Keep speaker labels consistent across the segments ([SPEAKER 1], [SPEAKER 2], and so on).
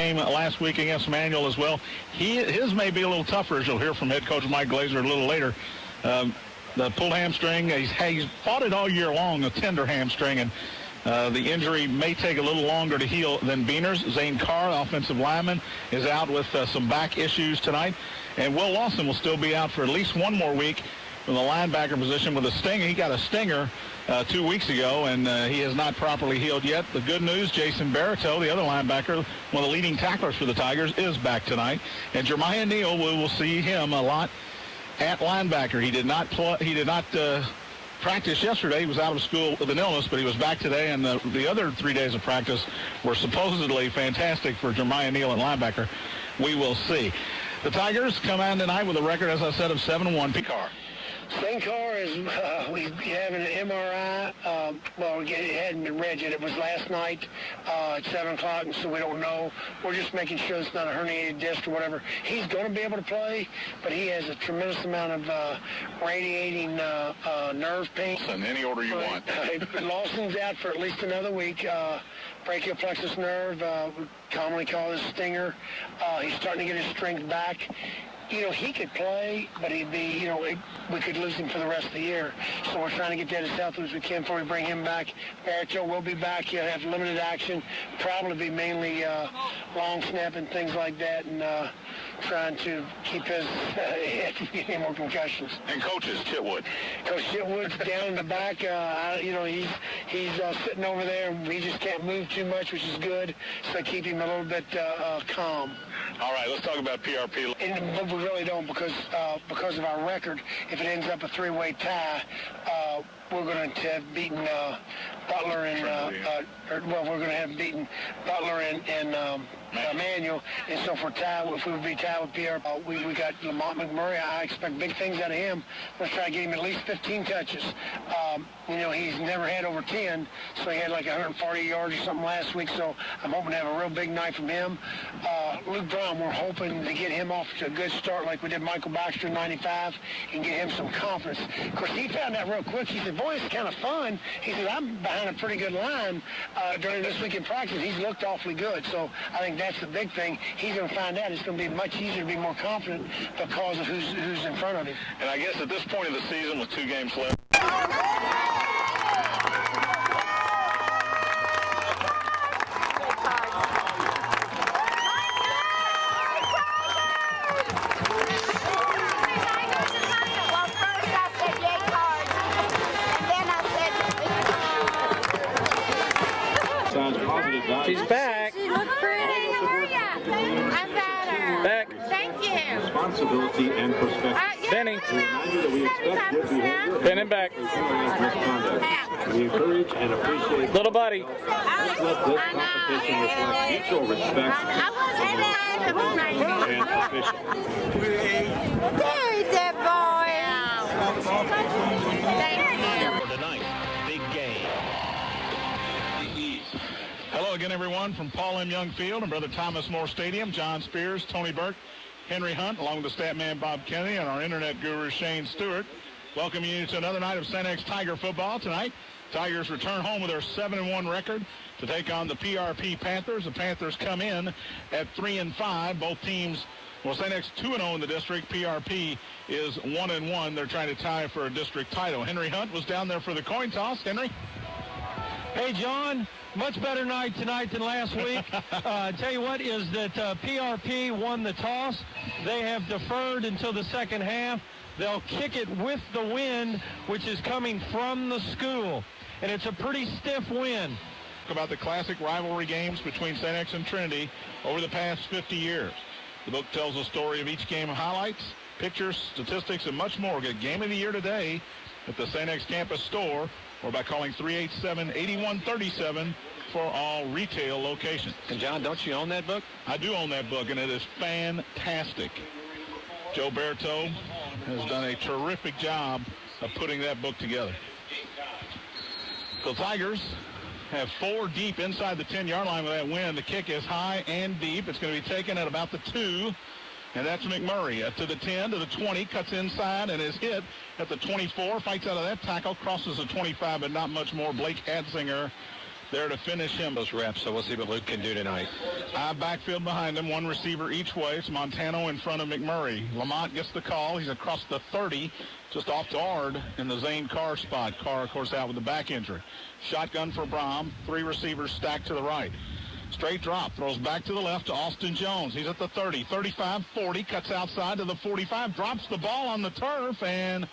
[SPEAKER 1] game last week against Manual as well. His may be a little tougher, as you'll hear from head coach Mike Glazer a little later. The pulled hamstring, he's fought it all year long, a tender hamstring, and the injury may take a little longer to heal than Beaner's. Zane Carr, offensive lineman, is out with some back issues tonight. And Will Lawson will still be out for at least one more week from the linebacker position with a stinger. He got a stinger 2 weeks ago, and he has not properly healed yet. The good news, Jason Barito, the other linebacker, one of the leading tacklers for the Tigers, is back tonight. And Jeremiah Neal, we will see him a lot at linebacker. He did not practice yesterday. He was out of school with an illness, but he was back today, and the other 3 days of practice were supposedly fantastic for Jeremiah Neal at linebacker. We will see. The Tigers come on tonight with a record, as I said, of 7-1. Carr.
[SPEAKER 2] Zane Carr is we having an MRI. Well, it hadn't been read yet. It was last night at 7 o'clock, and so we don't know. We're just making sure it's not a herniated disc or whatever. He's going to be able to play, but he has a tremendous amount of radiating nerve pain.
[SPEAKER 1] In any order you want.
[SPEAKER 2] Lawson's out for at least another week. Brachial plexus nerve, we commonly call this stinger. He's starting to get his strength back. You know, he could play, but he'd be, we could lose him for the rest of the year. So we're trying to get that as healthy as we can before we bring him back. Barito will be back. He'll have limited action, probably be mainly long snap and things like that, and trying to keep his head from getting any more concussions.
[SPEAKER 1] And coaches, Chitwood.
[SPEAKER 2] Coach Chitwood's down in the back. He's sitting over there. He just can't move too much, which is good. So keep him a little bit calm.
[SPEAKER 1] All right, let's talk about PRP.
[SPEAKER 2] But we really don't, because of our record. If it ends up a three-way tie, we're going to have beaten Butler and we're going to have beaten Butler and Manual, and so if we would be tied with Pierre, we got Lamont McMurray. I expect big things out of him. Let's try to get him at least 15 touches. He's never had over 10, so he had like 140 yards or something last week, so I'm hoping to have a real big night from him. Luke Brown, we're hoping to get him off to a good start like we did Michael Baxter in 95 and get him some confidence. Of course, he found out real quick. He said, boy, it's kind of fun. He said, I'm behind a pretty good line during this week in practice. He's looked awfully good, so I think that's the big thing. He's going to find out it's going to be much easier to be more confident because of who's in front of him.
[SPEAKER 1] And I guess at this point of the season with 2 games left,
[SPEAKER 3] she's back.
[SPEAKER 4] She looks pretty. How are you? I'm better.
[SPEAKER 3] Back.
[SPEAKER 4] Thank you.
[SPEAKER 5] Responsibility and perspective.
[SPEAKER 3] Benny.
[SPEAKER 5] We expect good behavior.
[SPEAKER 3] Benny back.
[SPEAKER 5] Misconduct. We encourage and appreciate
[SPEAKER 3] Little buddy.
[SPEAKER 5] let this competition reflect mutual respect and efficiency.
[SPEAKER 4] Very good boy. Thank you.
[SPEAKER 1] for tonight, big game. Hello again, everyone, from Paul M. Young Field and Brother Thomas More Stadium. John Spears, Tony Burke, Henry Hunt, along with the stat man Bob Kennedy and our internet guru Shane Stewart. Welcoming you to another night of St. X Tiger football tonight. Tigers return home with their 7-1 record to take on the PRP Panthers. The Panthers come in at 3-5. Both teams, St. X 2-0 in the district. PRP is 1-1. They're trying to tie for a district title. Henry Hunt was down there for the coin toss. Henry?
[SPEAKER 6] Hey, John. Much better night tonight than last week. Tell you what is that PRP won the toss. They have deferred until the second half. They'll kick it with the wind, which is coming from the school. And it's a pretty stiff wind.
[SPEAKER 1] About the classic rivalry games between St. X and Trinity over the past 50 years. The book tells the story of each game, highlights, pictures, statistics, and much more. Get Game of the Year today at the St. X Campus store or by calling 387-8137 for all retail locations.
[SPEAKER 6] And, John, don't you own that book?
[SPEAKER 1] I do own that book, and it is fantastic. Joe Berto has done a terrific job of putting that book together. The Tigers have 4 deep inside the 10-yard line with that wind. The kick is high and deep. It's going to be taken at about the 2. And that's McMurray to the 10, to the 20, cuts inside and is hit at the 24, fights out of that tackle, crosses the 25, but not much more. Blake Hadsinger there to finish him.
[SPEAKER 3] Those reps, so we'll see what Luke can do tonight.
[SPEAKER 1] Backfield behind him, one receiver each way. It's Montano in front of McMurray. Lamont gets the call. He's across the 30, just off guard in the Zane Carr spot. Carr, of course, out with the back injury. Shotgun for Brom. 3 receivers stacked to the right. Straight drop, throws back to the left to Austin Jones. He's at the 30, 35, 40, cuts outside to the 45, drops the ball on the turf, and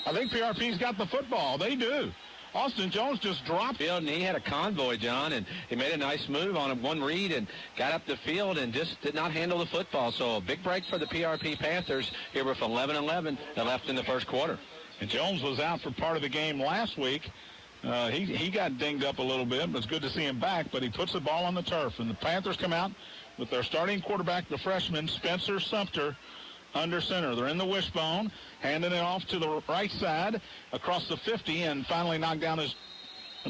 [SPEAKER 1] I think PRP's got the football. They do. Austin Jones just dropped.
[SPEAKER 3] Field, and he had a convoy, John, and he made a nice move on one read and got up the field and just did not handle the football. So a big break for the PRP Panthers here with 11-11 that left in the first quarter.
[SPEAKER 1] And Jones was out for part of the game last week. He got dinged up a little bit, but it's good to see him back. But he puts the ball on the turf, and the Panthers come out with their starting quarterback, the freshman, Spencer Sumter, under center. They're in the wishbone, handing it off to the right side across the 50, and finally knocked down his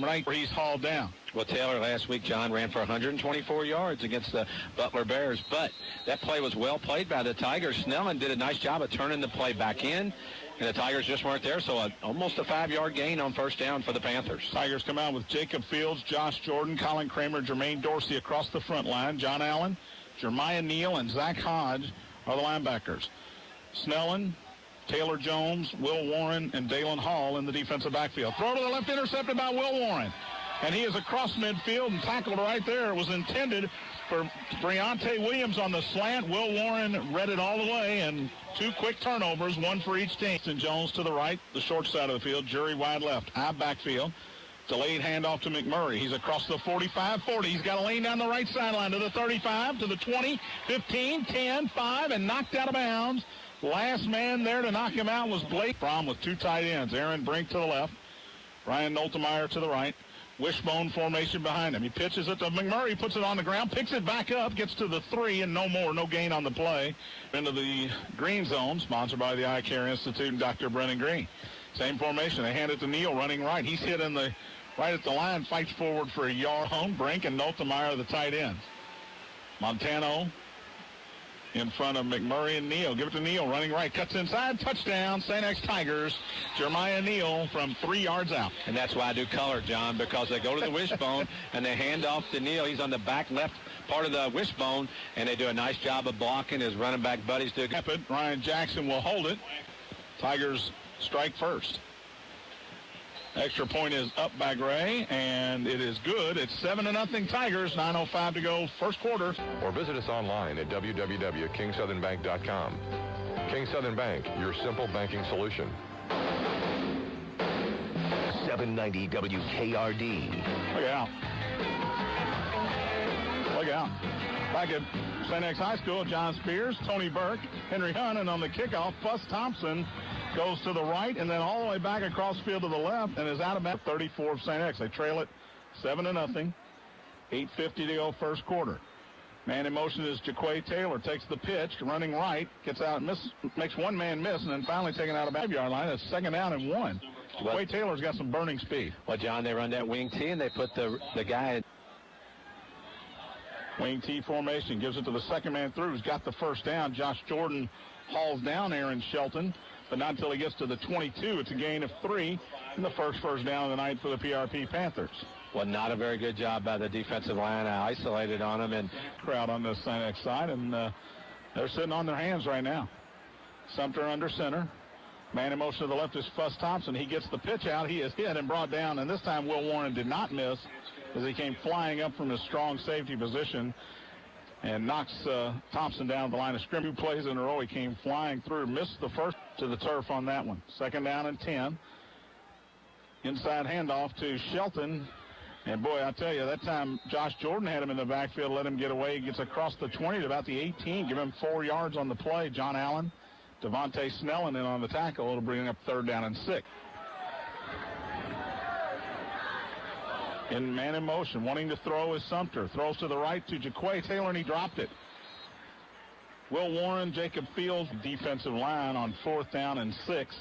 [SPEAKER 1] right where he's hauled down.
[SPEAKER 3] Well, Taylor last week, John, ran for 124 yards against the Butler Bears, but that play was well played by the Tigers. Snellen did a nice job of turning the play back in, and the Tigers just weren't there, so almost a 5-yard gain on first down for the Panthers.
[SPEAKER 1] Tigers come out with Jacob Fields, Josh Jordan, Colin Kramer, Jermaine Dorsey across the front line. John Allen, Jeremiah Neal, and Zach Hodge are the linebackers. Snellen, Taylor Jones, Will Warren, and Dalen Hall in the defensive backfield. Throw to the left, intercepted by Will Warren. And he is across midfield and tackled right there. It was intended for Breontae Williams on the slant. Will Warren read it all the way, and 2 quick turnovers, 1 for each team. And Jones to the right, the short side of the field. Jury wide left. High backfield. Delayed handoff to McMurray. He's across the 45, 40. He's got a lane down the right sideline to the 35, to the 20, 15, 10, 5, and knocked out of bounds. Last man there to knock him out was Blake Brom with 2 tight ends. Aaron Brink to the left. Ryan Noltemeyer to the right. Wishbone formation behind him. He pitches it to McMurray, puts it on the ground, picks it back up, gets to the 3, and no more. No gain on the play. Into the green zone, sponsored by the Eye Care Institute and Dr. Brennan Green. Same formation. They hand it to Neal running right. He's hit in the right at the line, fights forward for a yard. Home. Brink and Noltemeyer, the tight ends. Montano in front of McMurray and Neal. Give it to Neal, running right, cuts inside, touchdown, St. X Tigers. Jeremiah Neal from 3 yards out.
[SPEAKER 3] And that's why I do color, John, because they go to the wishbone and they hand off to Neal. He's on the back left part of the wishbone, and they do a nice job of blocking. His running back buddies do.
[SPEAKER 1] Ryan Jackson will hold it. Tigers strike first. Extra point is up by Gray, and it is good. It's 7-0 Tigers, 9:05 to go, first quarter.
[SPEAKER 7] Or visit us online at www.kingsouthernbank.com. King Southern Bank, your simple banking solution.
[SPEAKER 8] 790 WKRD.
[SPEAKER 1] Look out. Look out. Back at St. X High School, John Spears, Tony Burke, Henry Hunt, and on the kickoff, Fuss Thompson goes to the right and then all the way back across field to the left and is out about 34 of St. X. They trail it 7-0. 8:50 to go first quarter. Man in motion is Jaquay Taylor. Takes the pitch, running right, gets out, makes one man miss, and then finally taken out of the 5-yard line. It's 2nd down and 1. Jaquay Taylor's got some burning speed.
[SPEAKER 3] Well, John, they run that wing T, and they put the guy in.
[SPEAKER 1] Wing T formation, gives it to the second man through. He's got the first down. Josh Jordan hauls down Aaron Shelton, but not until he gets to the 22. It's a gain of 3 and the first down of the night for the PRP Panthers.
[SPEAKER 3] Well, not a very good job by the defensive line. Isolated on him. And
[SPEAKER 1] crowd on the St. X side, and they're sitting on their hands right now. Sumter under center. Man in motion to the left is Fuss Thompson. He gets the pitch out. He is hit and brought down, and this time Will Warren did not miss as he came flying up from his strong safety position and knocks Thompson down the line of scrimmage. 2 plays in a row, he came flying through. Missed the first to the turf on that one. 2nd down and 10. Inside handoff to Shelton. And, boy, I tell you, that time Josh Jordan had him in the backfield, let him get away. He gets across the 20 to about the 18. Give him 4 yards on the play. John Allen, Devontae Snellen in on the tackle. It'll bring up 3rd down and 6. In man in motion, wanting to throw is Sumter. Throws to the right to Jaquay Taylor, and he dropped it. Will Warren, Jacob Fields, defensive line on 4th down and 6.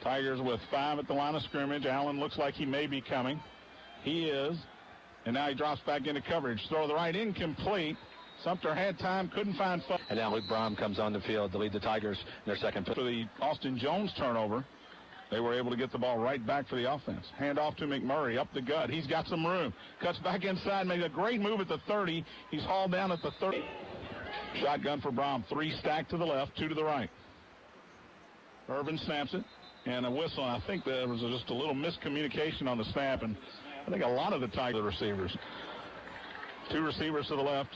[SPEAKER 1] Tigers with 5 at the line of scrimmage. Allen looks like he may be coming. He is. And now he drops back into coverage. Throw to the right, incomplete. Sumter had time, couldn't find.
[SPEAKER 3] And now Luke Brom comes on the field to lead the Tigers in their second.
[SPEAKER 1] For the Austin Jones turnover. They were able to get the ball right back for the offense. Hand off to McMurray, up the gut. He's got some room. Cuts back inside, made a great move at the 30. He's hauled down at the 30. Shotgun for Brom. 3 stacked to the left, 2 to the right. Irvin snaps it, and a whistle. I think there was just a little miscommunication on the snap, and I think a lot of the Tiger receivers. 2 receivers to the left.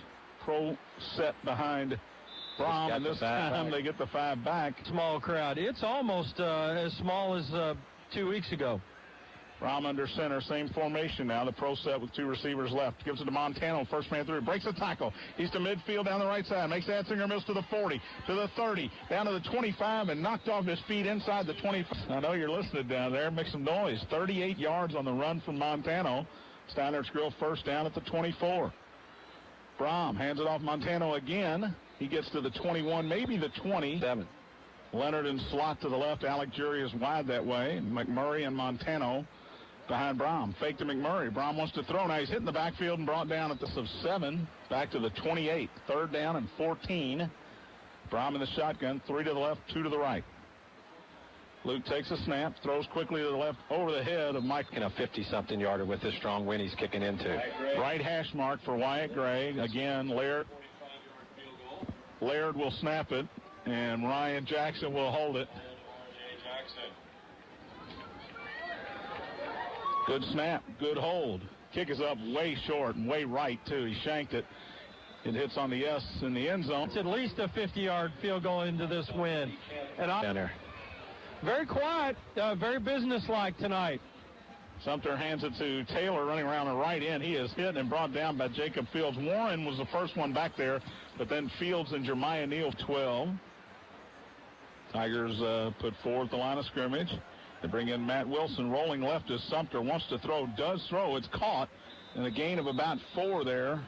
[SPEAKER 1] Pro set behind Brom, and this time they get the 5 back.
[SPEAKER 6] Small crowd. It's almost as small as 2 weeks ago.
[SPEAKER 1] Brom under center, same formation now. The pro set with 2 receivers left. Gives it to Montano, first man through. Breaks the tackle. He's to midfield down the right side. Makes Atzinger miss to the 40, to the 30, down to the 25, and knocked off his feet inside the 25. I know you're listening down there. Make some noise. 38 yards on the run from Montano. Steinert's Grill first down at the 24. Brom hands it off Montano again. He gets to the 21, maybe the 27. Leonard and slot to the left. Alec Jury is wide that way. McMurray and Montano behind Brom. Fake to McMurray. Brom wants to throw. Now he's hitting the backfield and brought down at the 7. Back to the 28. 3rd down and 14. Brom in the shotgun. 3 to the left, 2 to the right. Luke takes a snap, throws quickly to the left over the head of Mike.
[SPEAKER 3] In a 50-something yarder with this strong wind he's kicking into.
[SPEAKER 1] Right hash mark for Wyatt Gray. Again, Laird will snap it, and Ryan Jackson will hold it. Good snap, good hold. Kick is up way short and way right, too. He shanked it. It hits on the S in the end zone.
[SPEAKER 6] It's at least a 50-yard field goal into this win. And
[SPEAKER 3] down there.
[SPEAKER 6] Very quiet, very businesslike tonight.
[SPEAKER 1] Sumter hands it to Taylor running around the right end. He is hit and brought down by Jacob Fields. Warren was the first one back there, but then Fields and Jeremiah Neal 12. Tigers put 4 at the line of scrimmage. They bring in Matt Wilson. Rolling left as Sumter wants to throw, does throw. It's caught, and a gain of about 4 there.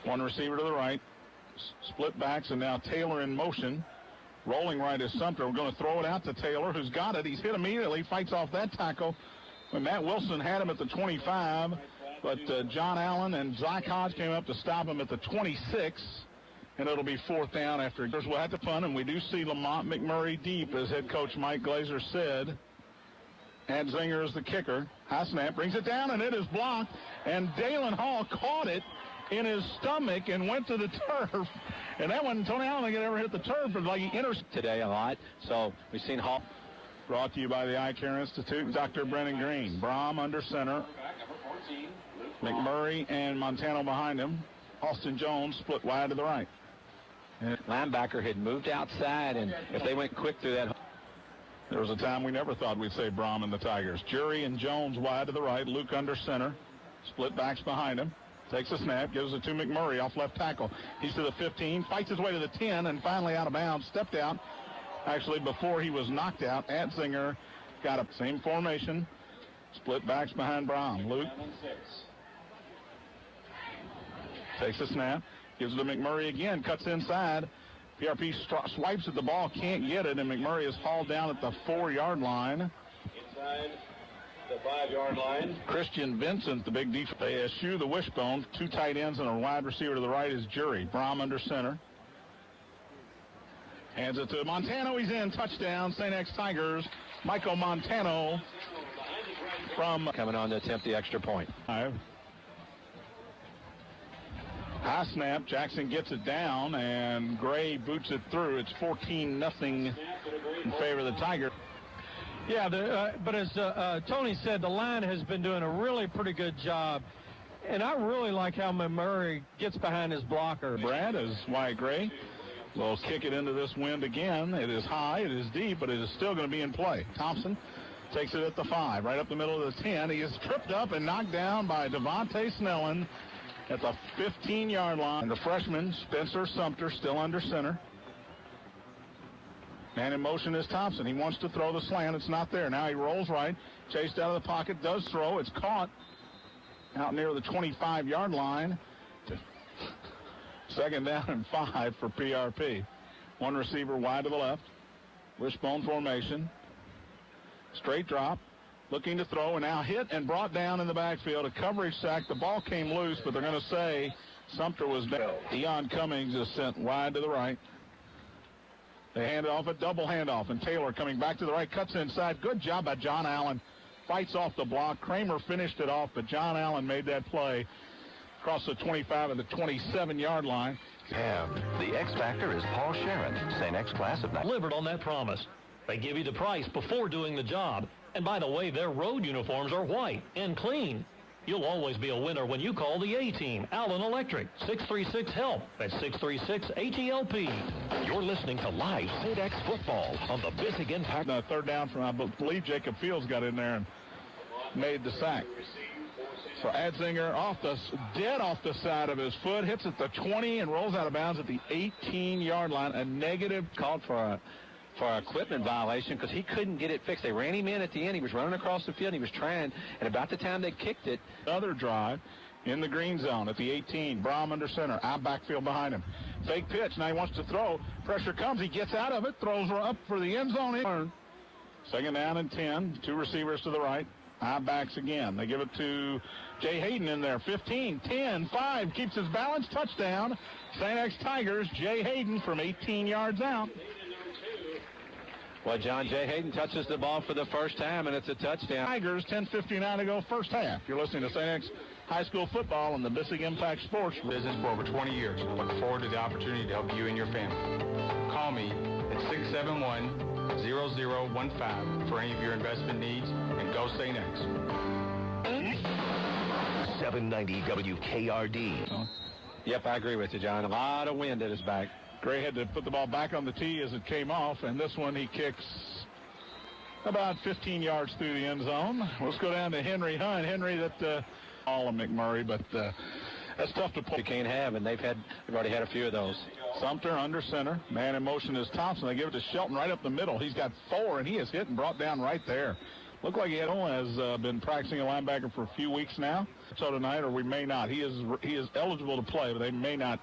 [SPEAKER 1] 1 receiver to the right. Split backs, and now Taylor in motion. Rolling right is Sumter. We're going to throw it out to Taylor, who's got it. He's hit immediately, fights off that tackle. When Matt Wilson had him at the 25, but John Allen and Zach Hodge came up to stop him at the 26, and it'll be 4th down after. We'll have to punt, and we do see Lamont McMurray deep, as head coach Mike Glazer said. Atzinger is the kicker. High snap, brings it down, and it is blocked, and Dalen Hall caught it in his stomach and went to the turf. And that one, Tony Allen didn't ever hit the turf, but like he enters
[SPEAKER 3] today a lot. So we've seen Hall.
[SPEAKER 1] Brought to you by the Eye Care Institute and Dr. Brennan Green. Brom under center. McMurray and Montano behind him. Austin Jones split wide to the right.
[SPEAKER 3] And linebacker had moved outside, and if they went quick through that.
[SPEAKER 1] There was a time we never thought we'd say Brom and the Tigers. Jury and Jones wide to the right. Luke under center. Split backs behind him. Takes a snap, gives it to McMurray off left tackle. He's to the 15, fights his way to the 10, and finally out of bounds. Stepped out. Actually, before he was knocked out, Atzinger got a same formation. Split backs behind Brom. Luke takes a snap, gives it to McMurray again, cuts inside. PRP swipes at the ball, can't get it, and McMurray is hauled down at the 4-yard line.
[SPEAKER 5] Inside the 5-yard line.
[SPEAKER 1] Christian Vincent, the big defense. They eschew the wishbone. 2 tight ends and a wide receiver to the right is Jury. Brom under center. Hands it to Montano. He's in. Touchdown. St. X Tigers. Michael Montano from
[SPEAKER 3] coming on to attempt the extra point.
[SPEAKER 1] High snap. Jackson gets it down, and Gray boots it through. It's 14-0 in favor of the Tigers.
[SPEAKER 6] Yeah, but as Tony said, the line has been doing a really pretty good job. And I really like how McMurray gets behind his blocker.
[SPEAKER 1] Brad, as Wyatt Gray will kick it into this wind again. It is high, it is deep, but it is still going to be in play. Thompson takes it at the 5, right up the middle of the 10. He is tripped up and knocked down by Devontae Snellen at the 15-yard line. And the freshman, Spencer Sumter, still under center. Man in motion is Thompson. He wants to throw the slant. It's not there. Now he rolls right. Chased out of the pocket. Does throw. It's caught out near the 25-yard line. 2nd down and 5 for PRP. 1 receiver wide to the left. Wishbone formation. Straight drop. Looking to throw, and now hit and brought down in the backfield. A coverage sack. The ball came loose, but they're going to say Sumter was down. Deion Cummings is sent wide to the right. They hand it off, a double handoff, and Taylor coming back to the right, cuts inside. Good job by John Allen. Fights off the block. Kramer finished it off, but John Allen made that play across the 25 and the 27-yard line.
[SPEAKER 8] The X Factor is Paul Sharon, St. X class of 9.
[SPEAKER 9] Delivered on that promise. They give you the price before doing the job. And by the way, their road uniforms are white and clean. You'll always be a winner when you call the A-Team, Allen Electric, 636-HELP. That's 636-HELP.
[SPEAKER 8] You're listening to live St. X football on the Big Impact.
[SPEAKER 1] Third down from, I believe Jacob Fields got in there and made the sack. So Adzinger dead off the side of his foot, hits at the 20 and rolls out of bounds at the 18-yard line. A negative
[SPEAKER 3] called for an equipment violation because he couldn't get it fixed. They ran him in at the end. He was running across the field. He was trying, and about the time they kicked it.
[SPEAKER 1] Other drive in the green zone at the 18. Brom under center. Out backfield behind him. Fake pitch. Now he wants to throw. Pressure comes. He gets out of it. Throws up for the end zone. Second down and 10. Two receivers to the right. Eye backs again. They give it to Jay Hayden in there. 15, 10, 5. Keeps his balance. Touchdown. St. X Tigers. Jay Hayden from 18 yards out.
[SPEAKER 3] Well, John, Jay Hayden touches the ball for the first time, and it's a touchdown.
[SPEAKER 1] Tigers, 10:59 to go, first half. You're listening to St. X High School football on the Big Impact Sports.
[SPEAKER 10] Business for over 20 years. Look forward to the opportunity to help you and your family. Call me at 671-0015 for any of your investment needs, and go St. X.
[SPEAKER 8] 790 WKRD.
[SPEAKER 3] Yep, I agree with you, John. A lot of wind at his back.
[SPEAKER 1] Gray had to put the ball back on the tee as it came off, and this one he kicks about 15 yards through the end zone. Let's go down to Henry Hunt. Henry, all of McMurray, but that's tough to pull.
[SPEAKER 3] You can't have, and they've already had a few of those.
[SPEAKER 1] Sumter under center. Man in motion is Thompson. They give it to Shelton right up the middle. He's got 4, and he is hit and brought down right there. Looked like he has been practicing a linebacker for a few weeks now. So tonight, or we may not. He is eligible to play, but they may not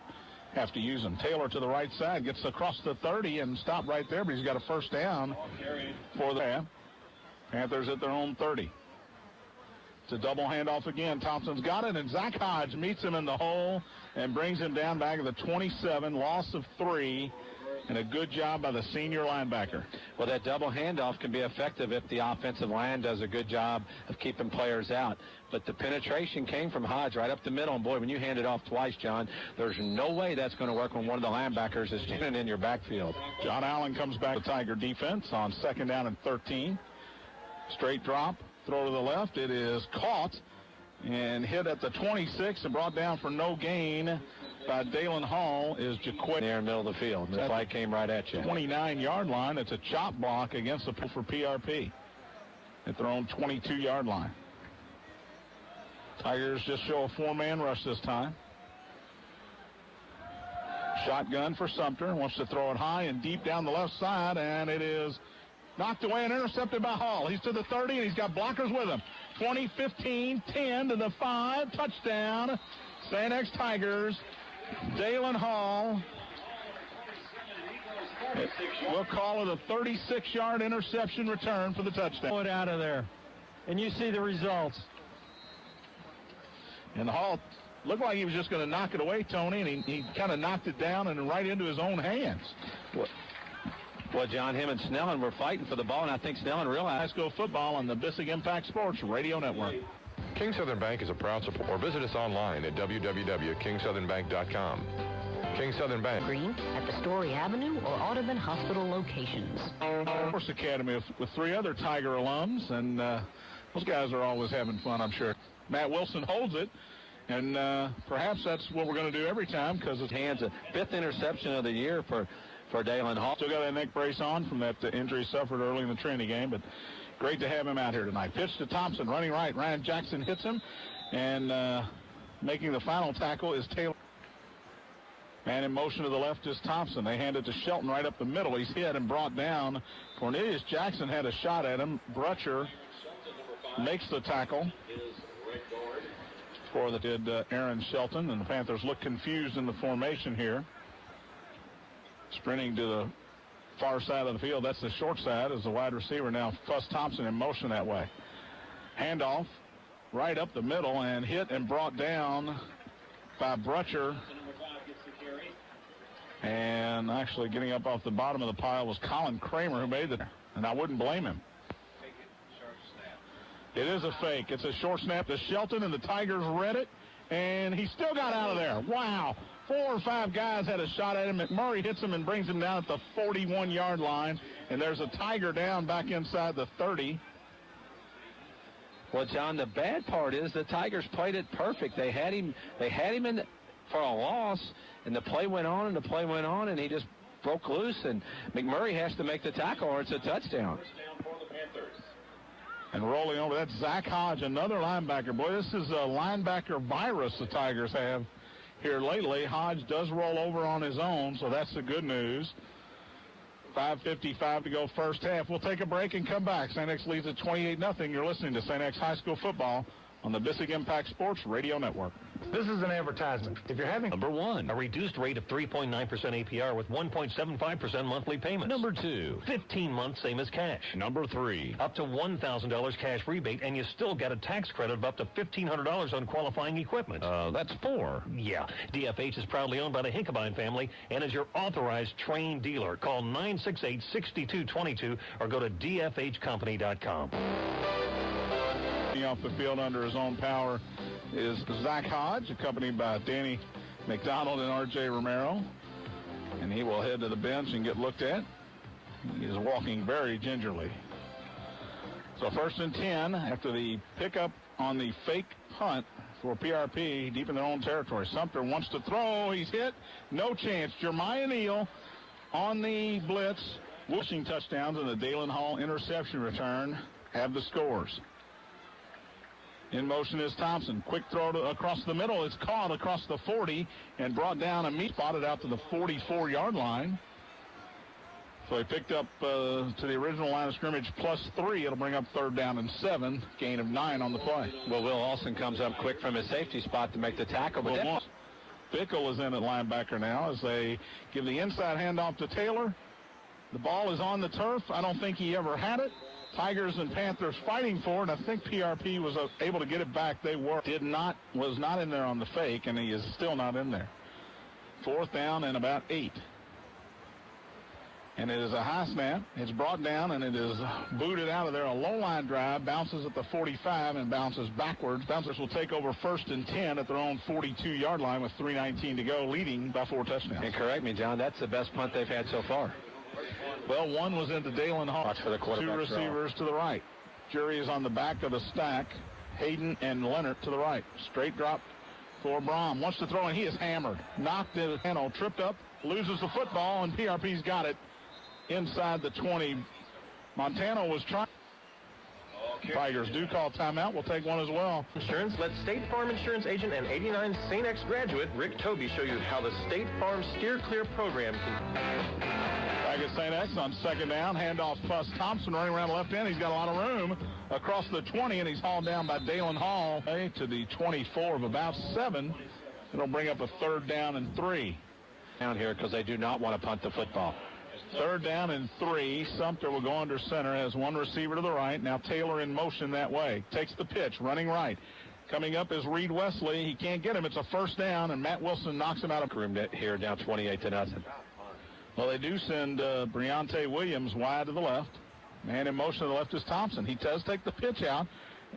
[SPEAKER 1] have to use him. Taylor to the right side, gets across the 30 and stopped right there, but he's got a first down for the Panthers at their own 30. It's a double handoff again. Thompson's got it, and Zach Hodge meets him in the hole and brings him down back at the 27, loss of 3, and a good job by the senior linebacker.
[SPEAKER 3] Well, that double handoff can be effective if the offensive line does a good job of keeping players out. But the penetration came from Hodge right up the middle. And, boy, when you hand it off twice, John, there's no way that's going to work when one of the linebackers is standing in your backfield.
[SPEAKER 1] John Allen comes back to Tiger defense on second down and 13. Straight drop, throw to the left. It is caught and hit at the 26 and brought down for no gain by Dalen Hall is Jaquay.
[SPEAKER 3] Near the middle of the field. The flag came right at you.
[SPEAKER 1] 29-yard line. It's a chop block against the for PRP at their own 22-yard line. Tigers just show a 4-man rush this time. Shotgun for Sumter. Wants to throw it high and deep down the left side, and it is knocked away and intercepted by Hall. He's to the 30, and he's got blockers with him. 20, 15, 10 to the 5. Touchdown. St. X Tigers. Dalen Hall. We'll call it a 36-yard interception return for the touchdown.
[SPEAKER 6] Pull it out of there. And you see the results.
[SPEAKER 1] And Hall looked like he was just going to knock it away, Tony, and he kind of knocked it down and right into his own hands.
[SPEAKER 3] Well, John, him and Snellen were fighting for the ball, and I think Snellen realized.
[SPEAKER 1] High school football on the Big Impact Sports Radio Network.
[SPEAKER 7] King Southern Bank is a proud supporter. Or visit us online at www.kingsouthernbank.com. King Southern Bank.
[SPEAKER 11] Green at the Story Avenue or Audubon Hospital locations.
[SPEAKER 1] Force Academy with 3 other Tiger alums, and those guys are always having fun, I'm sure. Matt Wilson holds it, and perhaps that's what we're going to do every time because his
[SPEAKER 3] hands a 5th interception of the year for Dalen Hall.
[SPEAKER 1] Still got that neck brace on from that injury suffered early in the Trinity game, but great to have him out here tonight. Pitch to Thompson, running right. Ryan Jackson hits him, and making the final tackle is Taylor. Man in motion to the left is Thompson. They hand it to Shelton right up the middle. He's hit and brought down. Cornelius Jackson had a shot at him. Brutcher makes the tackle for the did Aaron Shelton, and the Panthers look confused in the formation here. Sprinting to the far side of the field. That's the short side as the wide receiver now. Fuss Thompson in motion that way. Handoff right up the middle and hit and brought down by Brutcher And actually getting up off the bottom of the pile was Colin Kramer, who made it, and I wouldn't blame him. It is a fake. It's a short snap to Shelton, and the Tigers read it, and he still got out of there. Wow. 4 or 5 guys had a shot at him. McMurray hits him and brings him down at the 41-yard line, and there's a Tiger down back inside the 30.
[SPEAKER 3] Well, John, the bad part is the Tigers played it perfect. They had him in for a loss, and the play went on, and he just broke loose, and McMurray has to make the tackle, or it's a touchdown.
[SPEAKER 1] And rolling over, that's Zach Hodge, another linebacker. Boy, this is a linebacker virus the Tigers have here lately. Hodge does roll over on his own, so that's the good news. 5:55 to go first half. We'll take a break and come back. St. X leads at 28-0. You're listening to St. X High School football on the Bissig Impact Sports Radio Network.
[SPEAKER 6] This is an advertisement. If you're having...
[SPEAKER 8] Number 1, a reduced rate of 3.9% APR with 1.75% monthly payments. Number 2, 15 months same as cash. Number 3, up to $1,000 cash rebate, and you still get a tax credit of up to $1,500 on qualifying equipment. That's 4. Yeah. DFH is proudly owned by the Hinkabine family and is your authorized trained dealer. Call 968-6222 or go to dfhcompany.com.
[SPEAKER 1] Off the field under his own power is Zach Hodge, accompanied by Danny McDonald and R.J. Romero. And he will head to the bench and get looked at. He is walking very gingerly. So 1st and 10 after the pickup on the fake punt for PRP deep in their own territory. Sumter wants to throw. He's hit. No chance. Jeremiah Neal on the blitz. Whooshing touchdowns and the Dalen Hall interception return have the scores. In motion is Thompson. Quick throw across the middle. It's caught across the 40 and brought down and spotted out to the 44-yard line. So he picked up to the original line of scrimmage +3. It'll bring up 3rd down and 7. Gain of 9 on the play.
[SPEAKER 3] Well, Will Olson comes up quick from his safety spot to make the tackle. But
[SPEAKER 1] Bickle is in at linebacker now as they give the inside handoff to Taylor. The ball is on the turf. I don't think he ever had it. Tigers and Panthers fighting for it. I think PRP was able to get it back. They was not in there on the fake, and he is still not in there. 4th down and about 8. And it is a high snap. It's brought down, and it is booted out of there. A low-line drive, bounces at the 45 and bounces backwards. Bouncers will take over 1st and 10 at their own 42-yard line with 3:19 to go, leading by 4 touchdowns.
[SPEAKER 3] And correct me, John, that's the best punt they've had so far.
[SPEAKER 1] Well, one was into Dalen Hall.
[SPEAKER 3] Watch for the quarterback.
[SPEAKER 1] 2 receivers to the right. Jury is on the back of the stack. Hayden and Leonard to the right. Straight drop for Brom. Wants to throw, and he is hammered. Knocked it, tripped up, loses the football, and PRP's got it inside the 20. Montano was trying. Tigers do call timeout. We'll take one as well.
[SPEAKER 8] Insurance. Let State Farm Insurance Agent and 89 St. X graduate Rick Toby show you how the State Farm Steer Clear program can...
[SPEAKER 1] Back at St. X on 2nd down. Handoff plus Thompson running around the left end. He's got a lot of room across the 20, and he's hauled down by Dalen Hall to the 24 of about 7. It'll bring up a 3rd down and 3.
[SPEAKER 3] Down here because they do not want to punt the football.
[SPEAKER 1] 3rd down and 3. Sumter will go under center. Has one receiver to the right. Now Taylor in motion that way. Takes the pitch, running right. Coming up is Reed Wesley. He can't get him. It's a 1st down, and Matt Wilson knocks him out of
[SPEAKER 3] room here, down 28-0.
[SPEAKER 1] Well, they do send Breonte Williams wide to the left. Man in motion to the left is Thompson. He does take the pitch out.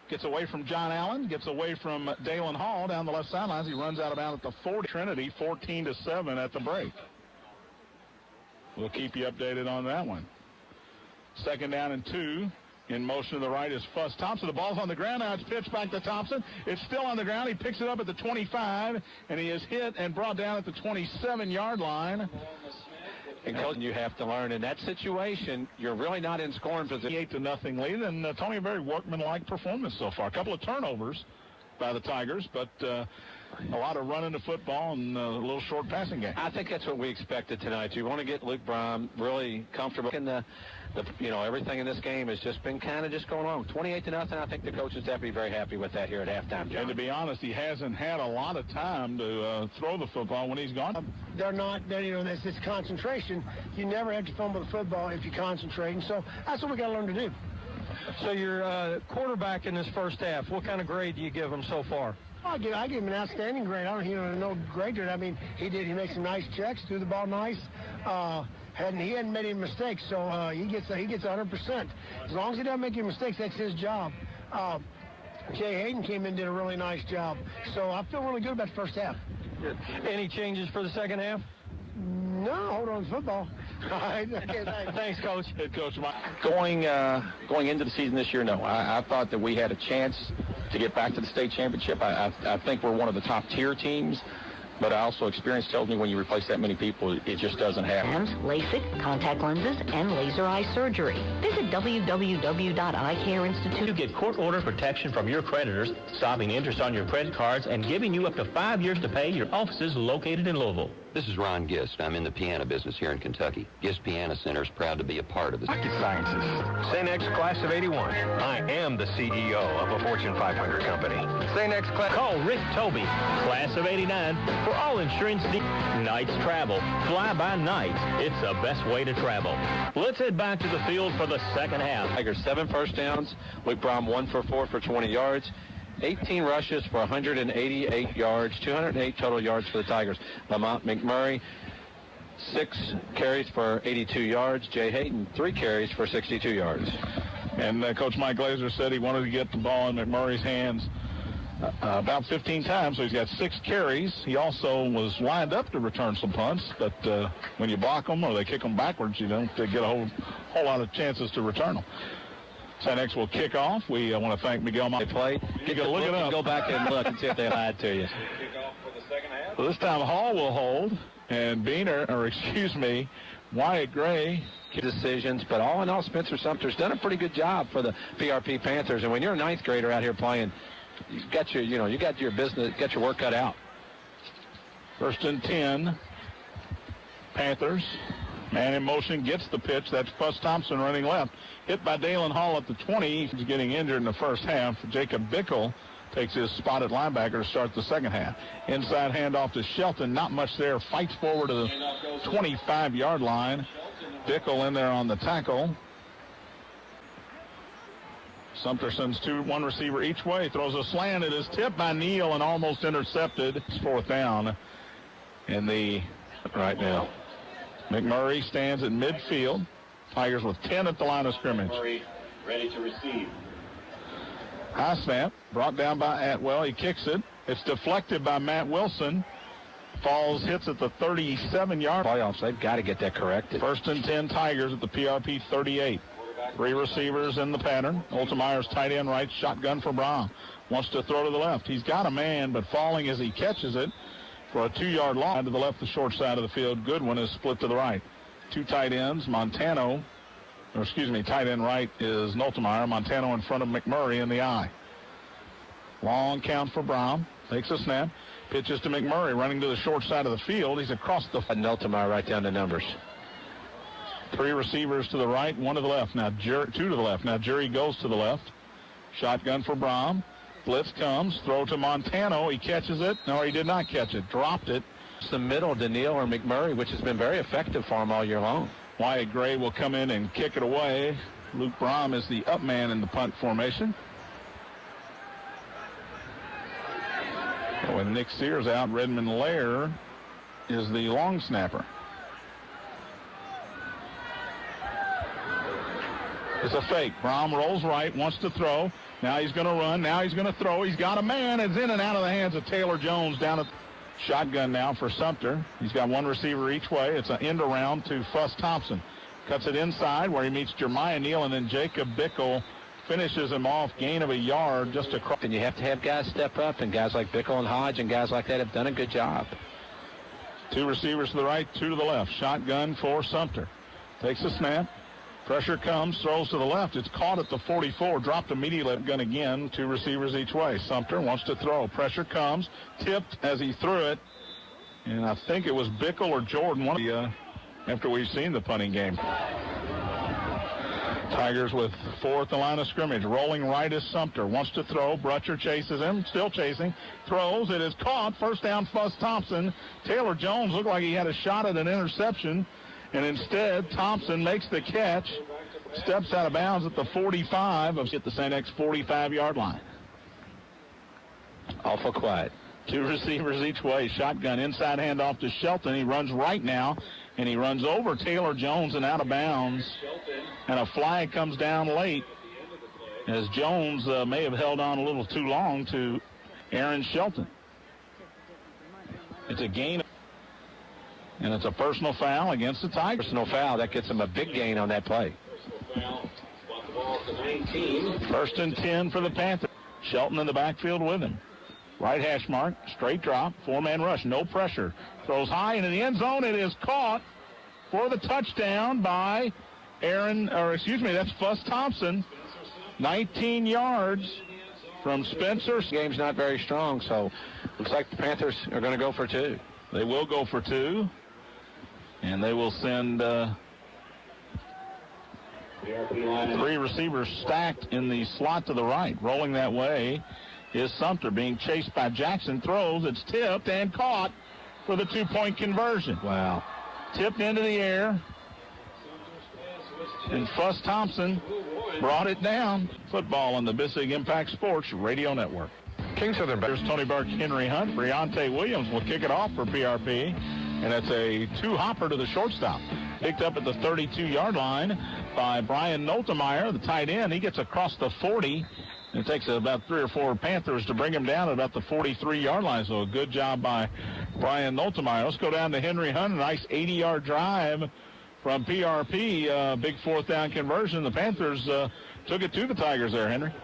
[SPEAKER 1] Gets away from John Allen. Gets away from Dalen Hall down the left sidelines. He runs out of bounds at the 40. Trinity 14-7 at the break. We'll keep you updated on that one. 2nd down and 2. In motion to the right is Fuss Thompson. The ball's on the ground. Now it's pitched back to Thompson. It's still on the ground. He picks it up at the 25, and he is hit and brought down at the 27-yard line.
[SPEAKER 3] And Coach, you have to learn in that situation, you're really not in scoring position.
[SPEAKER 1] 8-0 lead, and Tony, a very workmanlike performance so far. A couple of turnovers by the Tigers, but a lot of running the football and a little short passing game.
[SPEAKER 3] I think that's what we expected tonight. You want to get Luke Brom really comfortable. And everything in this game has just been kind of just going on. 28-0. I think the coaches have to be very happy with that here at halftime, John.
[SPEAKER 1] And to be honest, he hasn't had a lot of time to throw the football when he's gone.
[SPEAKER 2] That's this concentration. You never have to fumble the football if you concentrate. And so that's what we got to learn to do.
[SPEAKER 6] So your quarterback in this first half, what kind of grade do you give him so far?
[SPEAKER 2] I give him an outstanding grade. I don't, no grade. I mean, he made some nice checks, threw the ball nice. He hadn't made any mistakes, so he gets 100%. As long as he doesn't make any mistakes, that's his job. Jay Hayden came in and did a really nice job. So I feel really good about the first half.
[SPEAKER 6] Good. Any changes for the second half?
[SPEAKER 2] No, hold on to football.
[SPEAKER 6] Thanks, Coach.
[SPEAKER 1] Head coach Mike.
[SPEAKER 3] Going into the season this year, no. I thought that we had a chance to get back to the state championship. I think we're one of the top tier teams, but I also experience tells me when you replace that many people, it just doesn't happen.
[SPEAKER 11] And LASIK, contact lenses, and laser eye surgery. Visit www.eyecareinstitute.
[SPEAKER 8] You get court-ordered protection from your creditors, stopping interest on your credit cards, and giving you up to 5 years to pay. Your office is located in Louisville.
[SPEAKER 12] This is Ron Gist. I'm in the piano business here in Kentucky. Gist Piano Center is proud to be a part of this.
[SPEAKER 8] Rocket Sciences. St. X Class of 81. I am the CEO of a Fortune 500 company. St. X Class. Call Rick Toby, Class of 89, for all insurance needs. Nights travel. Fly by night. It's the best way to travel. Let's head back to the field for the second half.
[SPEAKER 3] Tigers 7 first downs. Luke Brom 1 for 4 for 20 yards. 18 rushes for 188 yards, 208 total yards for the Tigers. Lamont McMurray, 6 carries for 82 yards. Jay Hayden, 3 carries for 62 yards.
[SPEAKER 1] And Coach Mike Glazer said he wanted to get the ball in McMurray's hands about 15 times, so he's got 6 carries. He also was lined up to return some punts, but when you block them or they kick them backwards, you don't get a whole lot of chances to return them. St. X will kick off. We want to thank Miguel.
[SPEAKER 3] They play.
[SPEAKER 1] You can look it up.
[SPEAKER 3] Go back and look and see if they lied to you.
[SPEAKER 1] So this time Hall will hold, and Wyatt Gray.
[SPEAKER 3] Decisions, but all in all, Spencer Sumter's done a pretty good job for the PRP Panthers. And when you're a 9th grader out here playing, you got your business, got your work cut out.
[SPEAKER 1] 1st and 10. Panthers. Man in motion gets the pitch. That's Fuss Thompson running left. Hit by Dalen Hall at the 20. He's getting injured in the first half. Jacob Bickle takes his spot at linebacker to start the second half. Inside handoff to Shelton. Not much there. Fights forward to the 25-yard line. Bickle in there on the tackle. Sumter sends 1 receiver each way. Throws a slant. It is tipped by Neal and almost intercepted. It's 4th down in the right now. McMurray stands at midfield. Tigers with 10 at the line of scrimmage.
[SPEAKER 5] McMurray ready to receive.
[SPEAKER 1] High snap, brought down by Atwell. He kicks it. It's deflected by Matt Wilson. Falls, hits at the 37-yard.
[SPEAKER 3] Playoffs, they've got to get that corrected.
[SPEAKER 1] 1st and 10 Tigers at the PRP 38. 3 receivers in the pattern. Oltemeyer's tight end right, shotgun for Brown. Wants to throw to the left. He's got a man, but falling as he catches it for a 2-yard loss. To the left, the short side of the field. Goodwin is split to the right. 2 tight ends. Tight end right is Noltemeyer. Montano in front of McMurray in the eye. Long count for Brown. Takes a snap. Pitches to McMurray, running to the short side of the field. He's across the...
[SPEAKER 3] Noltemeyer right down the numbers.
[SPEAKER 1] 3 receivers to the right, 1 to the left. Now 2 to the left. Now Jury goes to the left. Shotgun for Brown. Blitz comes. Throw to Montano. He catches it. No, he did not catch it. Dropped it.
[SPEAKER 3] It's the middle to Neal or McMurray, which has been very effective for him all year long.
[SPEAKER 1] Wyatt Gray will come in and kick it away. Luke Brom is the up man in the punt formation. When Nick Sears out, Redmond Lair is the long snapper. It's a fake. Brom rolls right, wants to throw. Now he's going to run. Now he's going to throw. He's got a man. It's in and out of the hands of Taylor Jones down at shotgun now for Sumter. He's got 1 receiver each way. It's an end around to Fuss Thompson. Cuts it inside where he meets Jeremiah Neal, and then Jacob Bickle finishes him off, gain of a yard just across.
[SPEAKER 3] And you have to have guys step up, and guys like Bickle and Hodge and guys like that have done a good job.
[SPEAKER 1] 2 receivers to the right, 2 to the left. Shotgun for Sumter. Takes a snap. Pressure comes, throws to the left. It's caught at the 44, dropped immediately. Gun again, 2 receivers each way. Sumter wants to throw. Pressure comes, tipped as he threw it. And I think it was Bickle or Jordan after we've seen the punting game. Tigers with 4 at the line of scrimmage. Rolling right is Sumter. Wants to throw. Brutcher chases him. Still chasing. Throws. It is caught. First down, Fuss Thompson. Taylor Jones looked like he had a shot at an interception. And instead, Thompson makes the catch. Steps out of bounds at the 45 of the St. X 45-yard line.
[SPEAKER 3] Awful quiet.
[SPEAKER 1] 2 receivers each way. Shotgun inside handoff to Shelton. He runs right now, and he runs over Taylor Jones and out of bounds. And a flag comes down late as Jones may have held on a little too long to Aaron Shelton. It's a gain, and it's a personal foul against the Tigers.
[SPEAKER 3] Personal foul. That gets him a big gain on that play.
[SPEAKER 1] 1st and 10 for the Panthers. Shelton in the backfield with him. Right hash mark, straight drop, 4-man rush, no pressure. Throws high into the end zone. It is caught for the touchdown by that's Fuss Thompson. 19 yards from Spencer.
[SPEAKER 3] Game's not very strong, so looks like the Panthers are going to go for 2.
[SPEAKER 1] They will go for 2, and they will send 3 receivers stacked in the slot to the right. Rolling that way is Sumter, being chased by Jackson. Throws, it's tipped and caught for the 2-point conversion.
[SPEAKER 3] Wow.
[SPEAKER 1] Tipped into the air, and Fuss Thompson brought it down. Football on the Bissig Impact Sports Radio Network.
[SPEAKER 7] King Southern Bank.
[SPEAKER 1] Here's Tony Burke, Henry Hunt. Briante Williams will kick it off for PRP, and it's a 2-hopper to the shortstop. Picked up at the 32-yard line by Brian Noltemeyer, the tight end. He gets across the 40. It takes about 3 or 4 Panthers to bring him down at about the 43-yard line. So a good job by Brian Noltemeyer. Let's go down to Henry Hunt. A nice 80-yard drive from PRP. Big 4th down conversion. The Panthers took it to the Tigers there, Henry.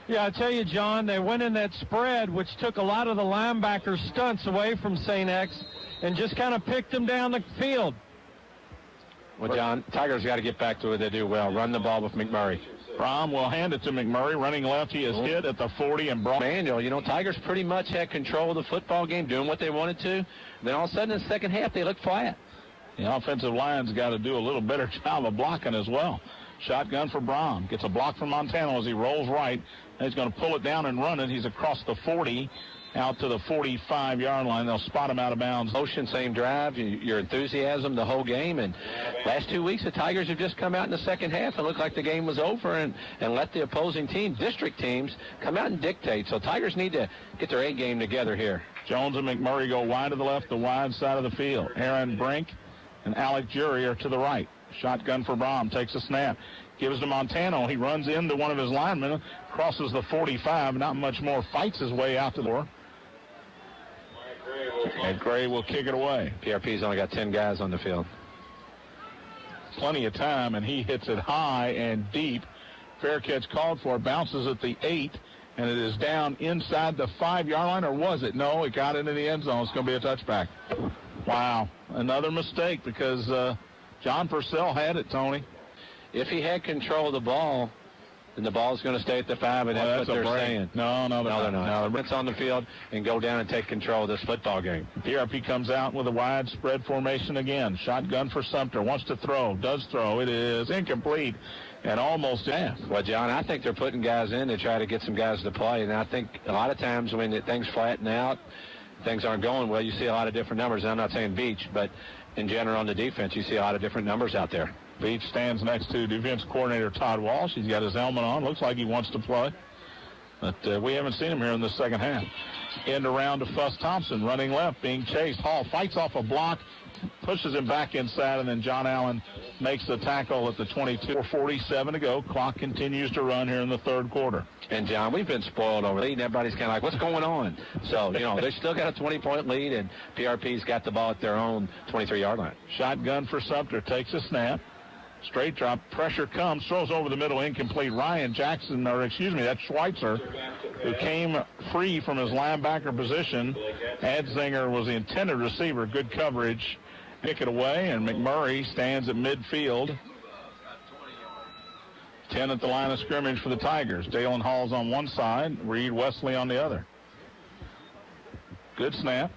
[SPEAKER 6] Yeah, I tell you, John, they went in that spread, which took a lot of the linebacker stunts away from St. X and just kind of picked them down the field.
[SPEAKER 3] Well, John, Tigers got to get back to what they do well. Run the ball with McMurray.
[SPEAKER 1] Brom will hand it to McMurray. Running left, he is hit at the 40 and brought.
[SPEAKER 3] Manuel, Tigers pretty much had control of the football game, doing what they wanted to. Then all of a sudden in the second half, they looked flat.
[SPEAKER 1] The offensive line's got to do a little better job of blocking as well. Shotgun for Brom. Gets a block from Montano as he rolls right. He's going to pull it down and run it. He's across the 40 out to the 45-yard line. They'll spot him out of bounds.
[SPEAKER 3] Motion, same drive, your enthusiasm the whole game. And last 2 weeks, the Tigers have just come out in the second half and looked like the game was over and let the opposing team, district teams, come out and dictate. So Tigers need to get their A game together here.
[SPEAKER 1] Jones and McMurray go wide to the left, the wide side of the field. Aaron Brink and Alec Jury are to the right. Shotgun for Brom. Takes a snap. Gives to Montano. He runs into one of his linemen. Crosses the 45. Not much more. Fights his way out to the door. And Gray will kick it away.
[SPEAKER 3] PRP's only got 10 guys on the field.
[SPEAKER 1] Plenty of time, and he hits it high and deep. Fair catch called for. Bounces at the 8, and it is down inside the 5-yard line, or was it? No, it got into the end zone. It's going to be a touchback. Wow. Another mistake because John Purcell had it, Tony.
[SPEAKER 3] If he had control of the ball, then the ball's going to stay at the 5, and that's what they're saying.
[SPEAKER 1] No, they're not.
[SPEAKER 3] No, they're on the field and go down and take control of this football game.
[SPEAKER 1] PRP comes out with a wide spread formation again. Shotgun for Sumter. Wants to throw. Does throw. It is incomplete and almost half.
[SPEAKER 3] Well, John, I think they're putting guys in to try to get some guys to play, and I think a lot of times when things flatten out, things aren't going well, you see a lot of different numbers. I'm not saying Beach, but in general on the defense, you see a lot of different numbers out there.
[SPEAKER 1] Beach stands next to defense coordinator Todd Walsh. He's got his helmet on. Looks like he wants to play. But we haven't seen him here in the second half. End around to Fuss Thompson, running left, being chased. Hall fights off a block, pushes him back inside, and then John Allen makes the tackle at the 22. 4:47 to go. Clock continues to run here in the third quarter.
[SPEAKER 3] And, John, we've been spoiled over lead, and everybody's kind of like, what's going on? So, they still got a 20-point lead, and PRP's got the ball at their own 23-yard line.
[SPEAKER 1] Shotgun for Sumter. Takes a snap. Straight drop. Pressure comes. Throws over the middle. Incomplete. That's Schweitzer, who came free from his linebacker position. Adzinger was the intended receiver. Good coverage. Pick it away, and McMurray stands at midfield. 10 at the line of scrimmage for the Tigers. Dalen Hall's on one side. Reed Wesley on the other. Good snap.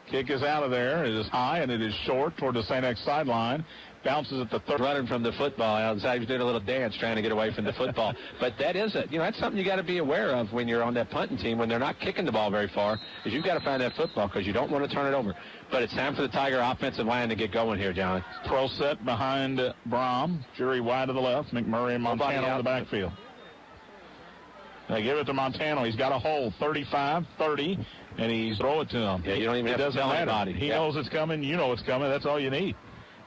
[SPEAKER 1] Kick is out of there. It is high, and it is short toward the St. X sideline. Bounces at the third.
[SPEAKER 3] Running from the football. Xavier did a little dance trying to get away from the football. But that is that's something you got to be aware of when you're on that punting team, when they're not kicking the ball very far, is you've got to find that football because you don't want to turn it over. But it's time for the Tiger offensive line to get going here, John.
[SPEAKER 1] Pro set behind Brom. Jury wide to the left. McMurray and Montano in the backfield. They give it to Montano. He's got a hole, 35, 30, and he's throw it to him.
[SPEAKER 3] Yeah, you don't even have to tell anybody.
[SPEAKER 1] He knows it's coming. You know it's coming. That's all you need.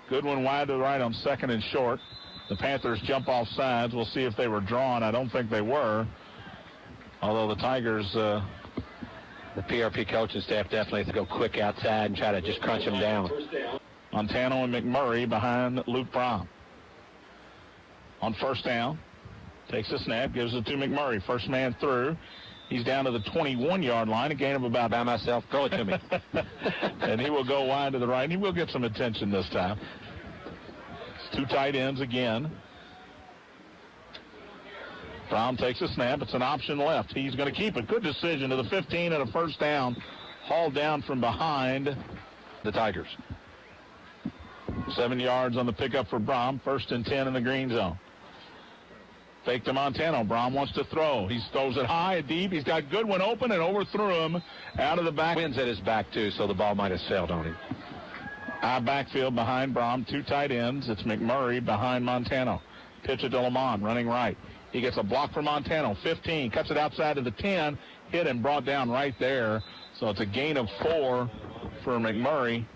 [SPEAKER 1] Good one wide to the right on second and short. The Panthers jump off sides. We'll see if they were drawn. I don't think they were. Although the Tigers, the
[SPEAKER 3] PRP coaching staff definitely has to go quick outside and try to just crunch them down.
[SPEAKER 1] Montano and McMurray behind Luke Brown. On first down, takes a snap, gives it to McMurray. First man through. He's down to the 21-yard line, a gain of about
[SPEAKER 3] by myself. Throw it to me.
[SPEAKER 1] And he will go wide to the right. And he will get some attention this time. It's two tight ends again. Brown takes a snap. It's an option left. He's going to keep it. Good decision to the 15 and a first down. Hauled down from behind the Tigers. 7 yards on the pickup for Brom. First and 10 in the green zone. Fake to Montano. Brom wants to throw. He throws it high and deep. He's got Goodwin open and overthrew him out of the back.
[SPEAKER 3] Wind's at his back, too, so the ball might have sailed on him.
[SPEAKER 1] High backfield behind Brom. Two tight ends. It's McMurray behind Montano. Pitch it to Lamont, running right. He gets a block from Montano. 15. Cuts it outside to the 10. Hit and brought down right there. So it's a gain of 4 for McMurray.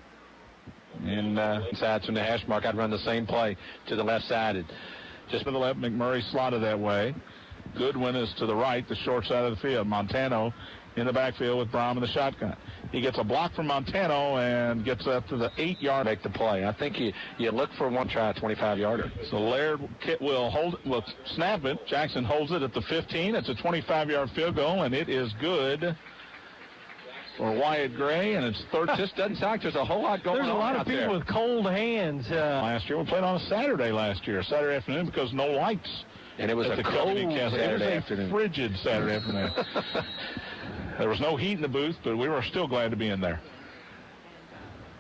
[SPEAKER 1] And
[SPEAKER 3] inside from the hash mark, I'd run the same play to the left side.
[SPEAKER 1] Just to the left, McMurray slotted that way. Goodwin is to the right, the short side of the field. Montano in the backfield with Brom in the shotgun. He gets a block from Montano and gets up to the 8-yard.
[SPEAKER 3] Make the play. I think you look for one try, 25-yarder.
[SPEAKER 1] So Laird will snap it. Jackson holds it at the 15. It's a 25-yard field goal, and it is good for Wyatt Gray, and it's third.
[SPEAKER 3] Just doesn't sound like there's a whole lot going on.
[SPEAKER 6] There's a lot of people with cold hands.
[SPEAKER 1] Last year, we played on a Saturday Saturday afternoon, because no lights.
[SPEAKER 3] And it was a cold Saturday afternoon.
[SPEAKER 1] Frigid Saturday afternoon. There was no heat in the booth, but we were still glad to be in there.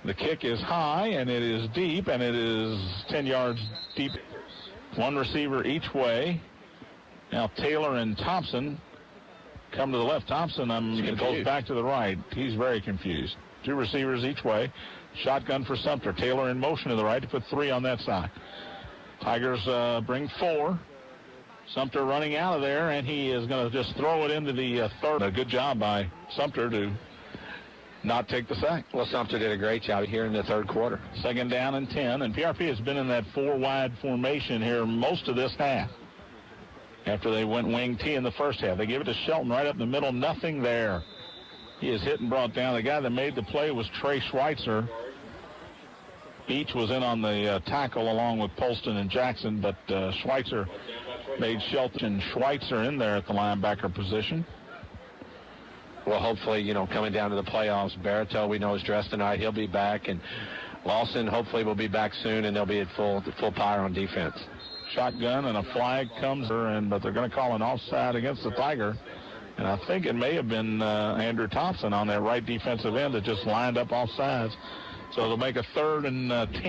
[SPEAKER 1] The kick is high, and it is deep, and it is 10 yards deep. One receiver each way. Now Taylor and Thompson come to the left. Thompson goes back to the right. He's very confused. Two receivers each way. Shotgun for Sumter. Taylor in motion to the right to put 3 on that side. Tigers bring 4. Sumter running out of there, and he is going to just throw it into the third. A good job by Sumter to not take the sack.
[SPEAKER 3] Well, Sumter did a great job here in the third quarter.
[SPEAKER 1] Second down and 10, and PRP has been in that 4-wide formation here most of this half. After they went wing T in the first half. They give it to Shelton right up the middle. Nothing there. He is hit and brought down. The guy that made the play was Trey Schweitzer. Each was in on the tackle along with Polston and Jackson, but Schweitzer made Shelton and Schweitzer in there at the linebacker position.
[SPEAKER 3] Well, hopefully, coming down to the playoffs, Barreto, we know, is dressed tonight. He'll be back, and Lawson hopefully will be back soon, and they'll be at full power on defense.
[SPEAKER 1] Shotgun, and a flag comes, but they're going to call an offside against the Tiger. And I think it may have been Andrew Thompson on that right defensive end that just lined up off sides. So they'll make a 3rd and 10.